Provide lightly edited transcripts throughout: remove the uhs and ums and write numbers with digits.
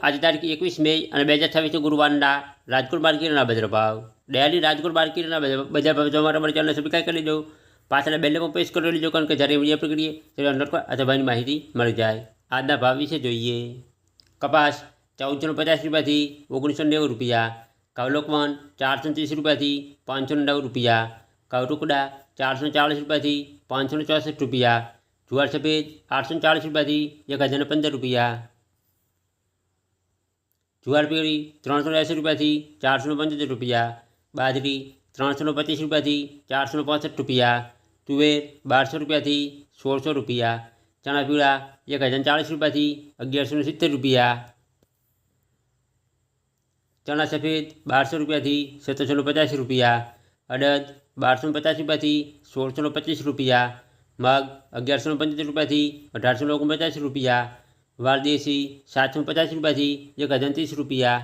आज तारीख 21 મે અને 2026 ગુરુવારના રાજકોટ માર્કેટના બજાર ભાવ। ડેલી રાજકોટ માર્કેટના બજાર ભાવ જોવા માટે અમારી ચેનલને સબસ્ક્રાઈબ કરી લેજો, પાછળ બેલ પણ પ્રેસ કરી લેજો, કારણ કે જ્યારે વિડીયો અપલોડ કરીએ ત્યારે અંડર અથવા ભાવની માહિતી મળી જાય। આજના ભાવ વિશે જોઈએ। કપાસ 1450 રૂપિયાથી 1990 રૂપિયા, ઘઉં લોકવન 430 રૂપિયાથી 509 રૂપિયા, ઘઉં ટુકડા 440 રૂપિયાથી 564 રૂપિયા, જુવાર સફેદ 840 રૂપિયાથી 1015 રૂપિયા, જુવાર પીળી 380 રૂપિયાથી 475 રૂપિયા, બાજરી 325 રૂપિયાથી 465 રૂપિયા, તુવેર 1200 રૂપિયાથી 1600 રૂપિયા, ચણા પીળા 1040 રૂપિયાથી 1170 રૂપિયા, ચણા સફેદ 1200 રૂપિયાથી 1750 રૂપિયા, અડદ 1250 રૂપિયાથી 1625 રૂપિયા, મગ 1175 રૂપિયાથી 1849 રૂપિયા, વાલદેશી 750 રૂપિયાથી 1030 રૂપિયા,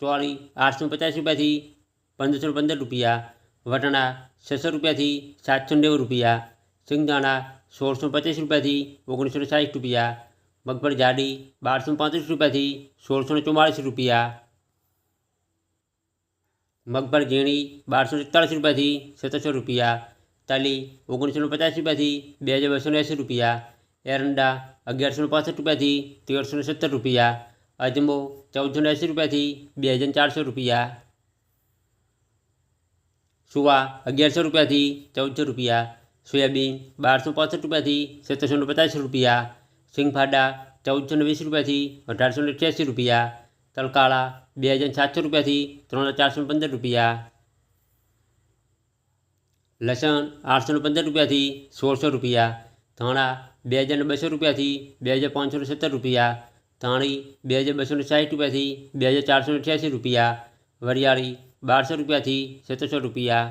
ચોળી 850 રૂપિયાથી 1515 રૂપિયા, વટાણા 600 રૂપિયાથી 790 રૂપિયા, સિંગદાણા 1625 રૂપિયાથી 1960 રૂપિયા, મગફળી જાડી 1235 રૂપિયાથી 1644 રૂપિયા, મગફળી ઝીણી 1241 રૂપિયાથી 1700 રૂપિયા, તલી 1950 રૂપિયાથી 2280 રૂપિયા, એરંડા 1165 રૂપિયાથી 1370 રૂપિયા, અજમો 1480 રૂપિયાથી 2400 રૂપિયા, સુવા 1100 રૂપિયાથી 1400 રૂપિયા, સોયાબીન 1265 રૂપિયાથી 1750 રૂપિયા, સિંગફાડા 1420 રૂપિયાથી 1888 રૂપિયા, તલકાળા 2700 રૂપિયાથી 3415 રૂપિયા, લસણ 815 રૂપિયાથી 1600 રૂપિયા, ધાણા 2200 રૂપિયાથી 2570 રૂપિયા, ધાણી 2260 રૂપિયાથી 2488 રૂપિયા, વરિયાળી 1200 રૂપિયાથી 1700 રૂપિયા,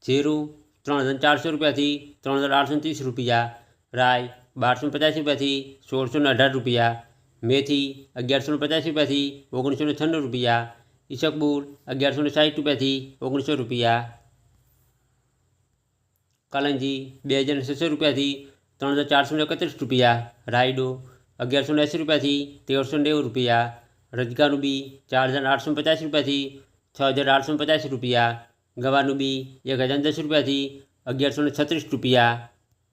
જીરું 3400 રૂપિયાથી 3830 રૂપિયા, રાઈ 1250 રૂપિયાથી 1618 રૂપિયા, મેથી 1150 રૂપિયાથી 1996 રૂપિયા, ઈસબગુલ 1160 રૂપિયાથી 1900 રૂપિયા, કલંજી 2600 રૂપિયાથી 3431 રૂપિયા, રાયડો 1180 રૂપિયાથી 1390 રૂપિયા, રજગાનું બી 4850 રૂપિયાથી 6850 રૂપિયા, ગવાનું બી 1010 રૂપિયાથી 1136 રૂપિયા।